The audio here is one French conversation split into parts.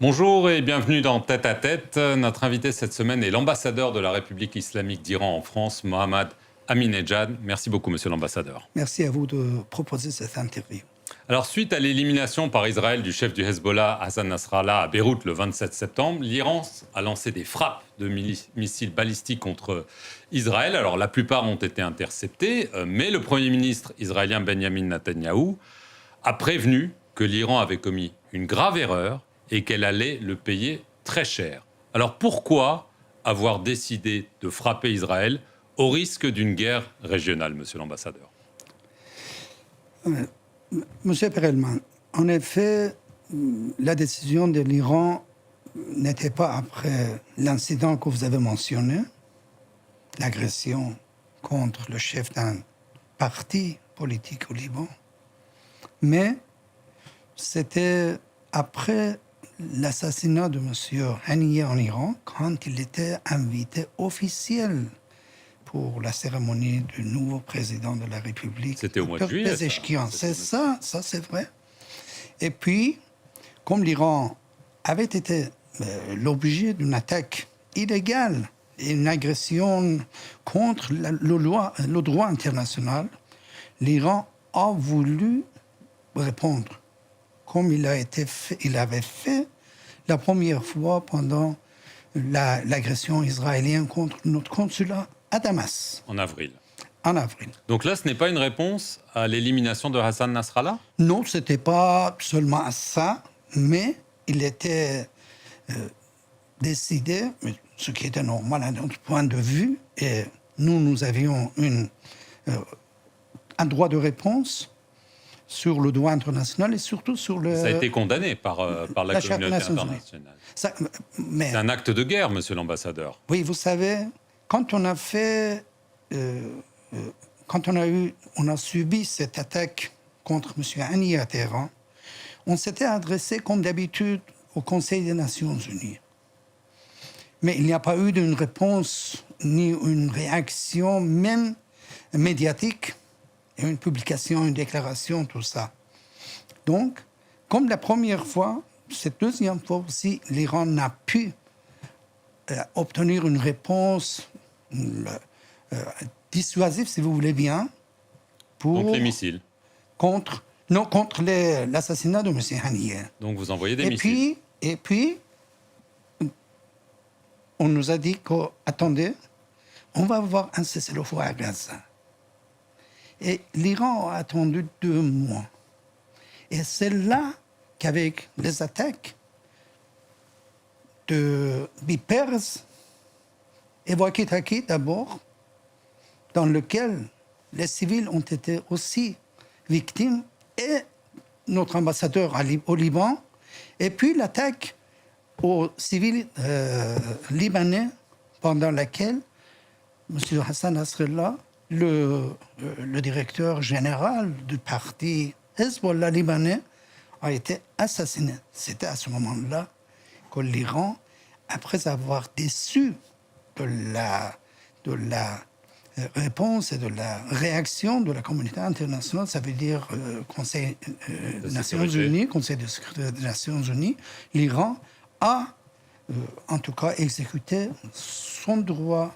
Bonjour et bienvenue dans Tête à Tête. Notre invité cette semaine est l'ambassadeur de la République islamique d'Iran en France, Mohammad Ahmadinejad. Merci beaucoup, monsieur l'ambassadeur. Merci à vous de proposer cette interview. Alors, suite à l'élimination par Israël du chef du Hezbollah, Hassan Nasrallah, à Beyrouth le 27 septembre, l'Iran a lancé des frappes de missiles balistiques contre Israël. Alors, la plupart ont été interceptés, mais le Premier ministre israélien Benjamin Netanyahou a prévenu que l'Iran avait commis une grave erreur et qu'elle allait le payer très cher. Alors, pourquoi avoir décidé de frapper Israël au risque d'une guerre régionale, monsieur l'ambassadeur ? Monsieur Perelman, en effet, la décision de l'Iran n'était pas après l'incident que vous avez mentionné, l'agression contre le chef d'un parti politique au Liban, mais c'était après l'assassinat de M. Haniyeh en Iran, quand il était invité officiel pour la cérémonie du nouveau président de la République. C'était au mois de juillet. C'est ça, c'est vrai. Et puis, comme l'Iran avait été l'objet d'une attaque illégale et une agression contre le droit international, l'Iran a voulu répondre, comme il avait fait la première fois pendant l'agression israélienne contre notre consulat à Damas. En avril. En avril. Donc là, ce n'est pas une réponse à l'élimination de Hassan Nasrallah ? Non, ce n'était pas seulement à ça, mais il était décidé, ce qui était normal à notre point de vue, et nous avions un droit de réponse sur le droit international et surtout sur le... Ça a été condamné par la communauté internationale. C'est un acte de guerre, monsieur l'ambassadeur. Oui, vous savez, quand on a fait... quand on a subi cette attaque contre M. Haniyeh à Téhéran, on s'était adressé, comme d'habitude, au Conseil des Nations Unies. Mais il n'y a pas eu d'une réponse ni une réaction, même médiatique, et une publication, une déclaration, tout ça. Donc, comme la première fois, cette deuxième fois aussi, l'Iran n'a pu obtenir une réponse dissuasive, si vous voulez bien, contre les missiles. Contre l'assassinat de M. Haniyeh. Donc vous envoyez des missiles. Et puis, on nous a dit attendez, on va avoir un cessez-le-feu à Gaza. Et l'Iran a attendu 2 mois. Et c'est là qu'avec les attaques de Bipers et Wakitaki d'abord, dans lequel les civils ont été aussi victimes, et notre ambassadeur au Liban, et puis l'attaque aux civils libanais, pendant laquelle M. Hassan Nasrallah, le directeur général du parti Hezbollah libanais, a été assassiné. C'était à ce moment-là que l'Iran, après avoir déçu de la réponse et de la réaction de la communauté internationale, ça veut dire Conseil des Nations Unies, Conseil de sécurité des Nations Unies, l'Iran a en tout cas exécuté son droit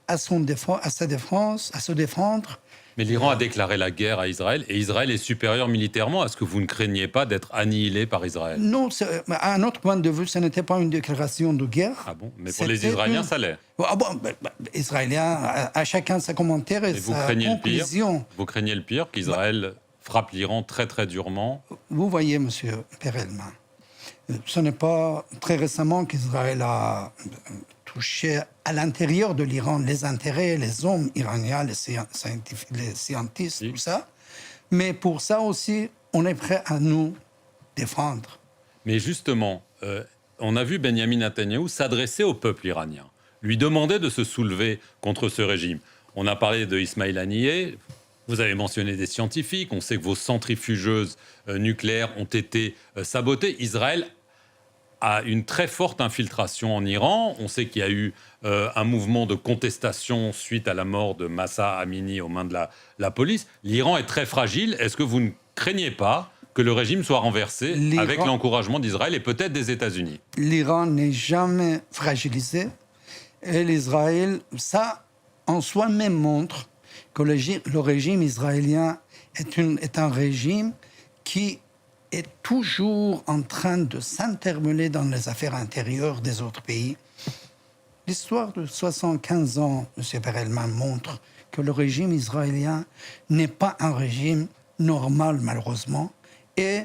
à se défendre. Mais l'Iran a déclaré la guerre à Israël, et Israël est supérieur militairement. Est-ce que vous ne craignez pas d'être annihilé par Israël ? Non, à un autre point de vue, ce n'était pas une déclaration de guerre. Ah bon ? Mais pour les Israéliens, ça l'est. Ah bon, Israéliens, à chacun sa commentaire et sa conclusion. Vous craignez le pire, qu'Israël frappe l'Iran très très durement ? Vous voyez, M. Perelman, ce n'est pas très récemment qu'Israël a touché à l'intérieur de l'Iran les intérêts, les hommes iraniens, les scientifiques, tout ça. Mais pour ça aussi, on est prêt à nous défendre. Mais justement, on a vu Benjamin Netanyahou s'adresser au peuple iranien, lui demander de se soulever contre ce régime. On a parlé de Ismail Haniyeh, vous avez mentionné des scientifiques, on sait que vos centrifugeuses nucléaires ont été sabotées. Israël a une très forte infiltration en Iran. On sait qu'il y a eu un mouvement de contestation suite à la mort de Mahsa Amini aux mains de la police. L'Iran est très fragile. Est-ce que vous ne craignez pas que le régime soit renversé L'Iran- avec l'encouragement d'Israël et peut-être des États-Unis. L'Iran n'est jamais fragilisé. Et l'Israël, ça, en soi-même montre que le régime israélien est un régime qui est toujours en train de s'intermêler dans les affaires intérieures des autres pays. L'histoire de 75 ans, M. Perelman, montre que le régime israélien n'est pas un régime normal, malheureusement. Et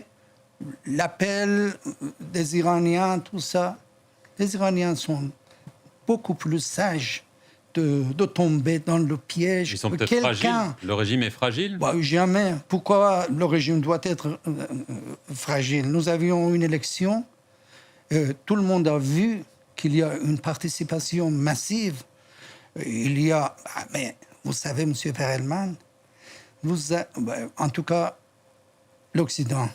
l'appel des Iraniens, tout ça, les Iraniens sont beaucoup plus sages de tomber dans le piège. Ils sont de peut-être quelqu'un. fragiles. Le régime est fragile. Bah, jamais. Pourquoi le régime doit être fragile? Nous avions une élection. Tout le monde a vu qu'il y a une participation massive. Il y a... mais vous savez, M. Perelman, en tout cas, l'Occident,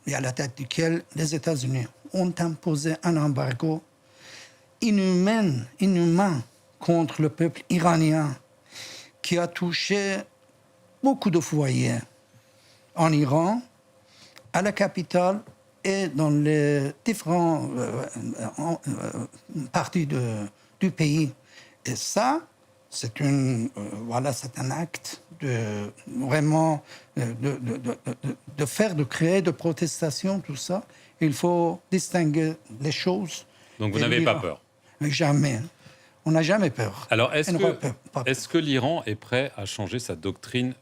et à la tête duquel les États-Unis ont imposé un embargo inhumain contre le peuple iranien, qui a touché beaucoup de foyers en Iran, à la capitale et dans les différents parties du pays. Et ça, c'est un acte de vraiment de faire, de créer, de protestation, tout ça. Il faut distinguer les choses. Donc vous n'avez pas peur? Jamais. On n'a jamais peur. Alors, est-ce que l'Iran est prêt à changer sa doctrine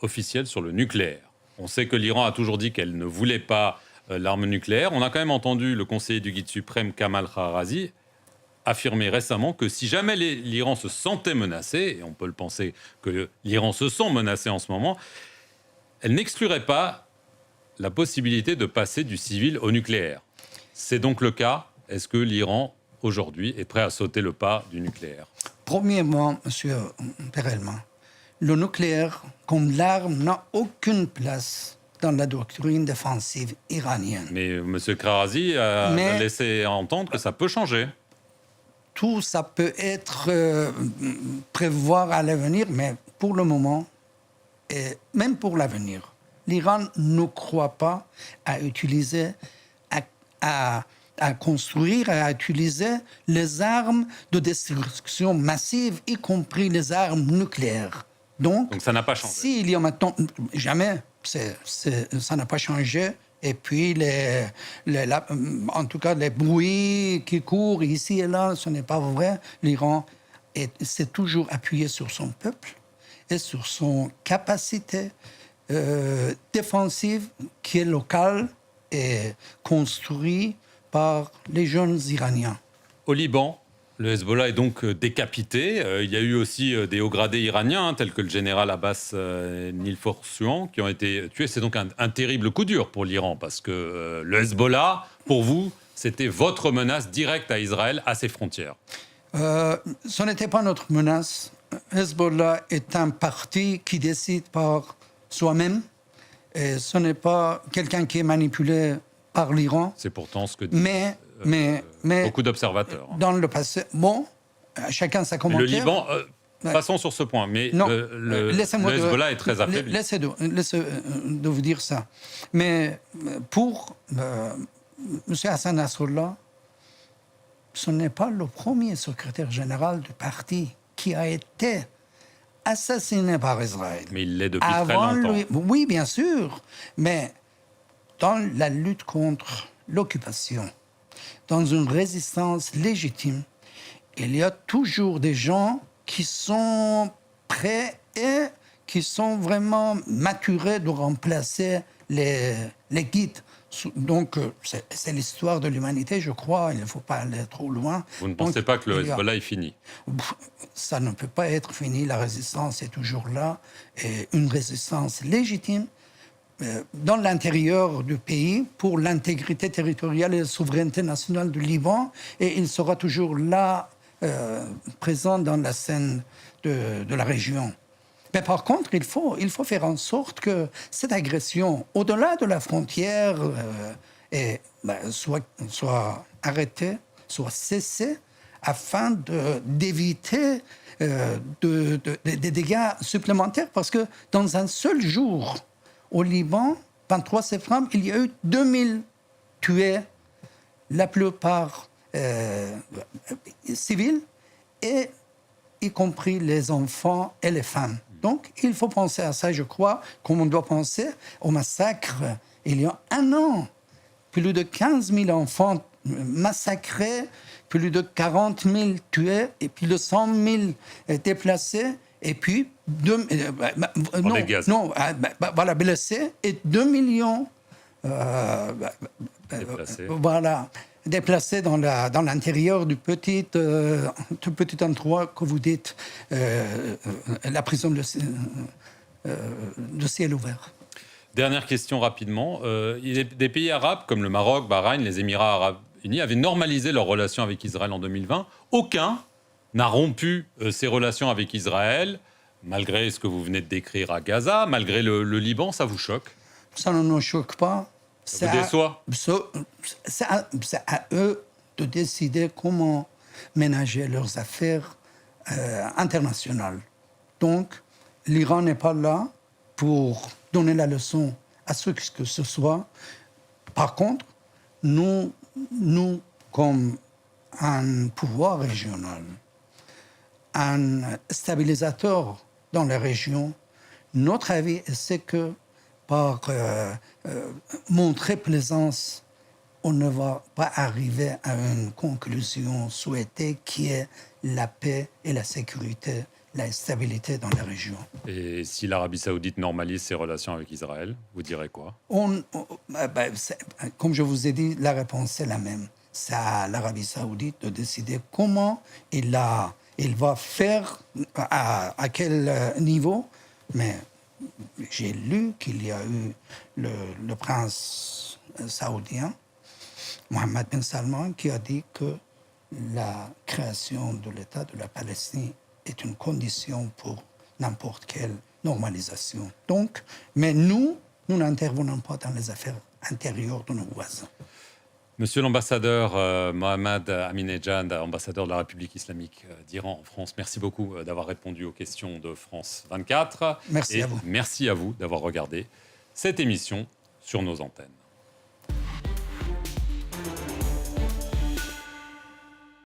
officielle sur le nucléaire? On sait que l'Iran a toujours dit qu'elle ne voulait pas l'arme nucléaire. On a quand même entendu le conseiller du guide suprême, Kamal Kharrazi, affirmer récemment que si jamais l'Iran se sentait menacé, et on peut le penser que l'Iran se sent menacé en ce moment, elle n'exclurait pas la possibilité de passer du civil au nucléaire. C'est donc le cas. Est-ce que l'Iran aujourd'hui est prêt à sauter le pas du nucléaire? Premièrement, M. Perelman, le nucléaire, comme l'arme, n'a aucune place dans la doctrine défensive iranienne. Mais M. Kharrazi a laissé entendre que ça peut changer. Tout ça peut être prévoir à l'avenir, mais pour le moment, et même pour l'avenir, l'Iran ne croit pas à utiliser, à construire, à utiliser les armes de destruction massive, y compris les armes nucléaires. Donc ça n'a pas changé. S'il y a maintenant... Jamais. Ça n'a pas changé. Et puis, en tout cas, les bruits qui courent ici et là, ce n'est pas vrai. L'Iran s'est toujours appuyé sur son peuple et sur son capacité défensive qui est locale et construite par les jeunes Iraniens. Au Liban, le Hezbollah est donc décapité. Il y a eu aussi des hauts gradés iraniens, tels que le général Abbas Nilforsuan, qui ont été tués. C'est donc un terrible coup dur pour l'Iran, parce que le Hezbollah, pour vous, c'était votre menace directe à Israël, à ses frontières. Ce n'était pas notre menace. Hezbollah est un parti qui décide par soi-même. Et ce n'est pas quelqu'un qui est manipulé par l'Iran. C'est pourtant ce que disent beaucoup d'observateurs. Dans le passé, chacun sa commentaire. Le Liban, passons sur ce point, mais le Hezbollah est très affaibli. Laissez de vous dire ça. Mais pour M. Hassan Nasrallah, ce n'est pas le premier secrétaire général du parti qui a été assassiné par Israël. Mais il l'est depuis très longtemps. Oui, bien sûr. Mais dans la lutte contre l'occupation, dans une résistance légitime, il y a toujours des gens qui sont prêts et qui sont vraiment maturés de remplacer les guides. Donc, c'est l'histoire de l'humanité, je crois. Il ne faut pas aller trop loin. Vous ne pensez pas que le Hezbollah est fini? Ça ne peut pas être fini. La résistance est toujours là. Et une résistance légitime dans l'intérieur du pays pour l'intégrité territoriale et la souveraineté nationale du Liban. Et il sera toujours là, présent dans la scène de la région. Mais par contre, il faut faire en sorte que cette agression, au-delà de la frontière, soit arrêtée, soit cessée, afin d'éviter des dégâts supplémentaires. Parce que dans un seul jour, au Liban, 23 septembre, il y a eu 2000 tués, la plupart civils, et y compris les enfants et les femmes. Donc, il faut penser à ça, je crois, comme on doit penser au massacre il y a un an. Plus de 15 000 enfants massacrés, plus de 40 000 tués, et plus de 100 000 déplacés, et puis blessés, et 2 millions déplacés dans l'intérieur du petit endroit que vous dites la prison de ciel ouvert. Dernière question rapidement. Des pays arabes comme le Maroc, Bahreïn, les Émirats arabes unis avaient normalisé leurs relations avec Israël en 2020. Aucun n'a rompu ses relations avec Israël, malgré ce que vous venez de décrire à Gaza, malgré le Liban. Ça vous choque? Ça ne nous choque pas. Ça vous déçoit? C'est à eux de décider comment ménager leurs affaires internationales. Donc, l'Iran n'est pas là pour donner la leçon à ceux que ce soit. Par contre, nous comme un pouvoir régional, un stabilisateur dans la région, notre avis, c'est que par montrer plaisance, on ne va pas arriver à une conclusion souhaitée qui est la paix et la sécurité, la stabilité dans la région. Et si l'Arabie saoudite normalise ses relations avec Israël, vous direz quoi? Comme je vous ai dit, la réponse est la même. C'est à l'Arabie saoudite de décider comment il va faire, à quel niveau. Mais j'ai lu qu'il y a eu le prince saoudien, Mohammed bin Salman, qui a dit que la création de l'État de la Palestine est une condition pour n'importe quelle normalisation. Donc, mais nous n'intervenons pas dans les affaires intérieures de nos voisins. Monsieur l'ambassadeur Mohammad Ahmadinejad, ambassadeur de la République islamique d'Iran en France, merci beaucoup d'avoir répondu aux questions de France 24. Merci à vous. Merci à vous d'avoir regardé cette émission sur nos antennes.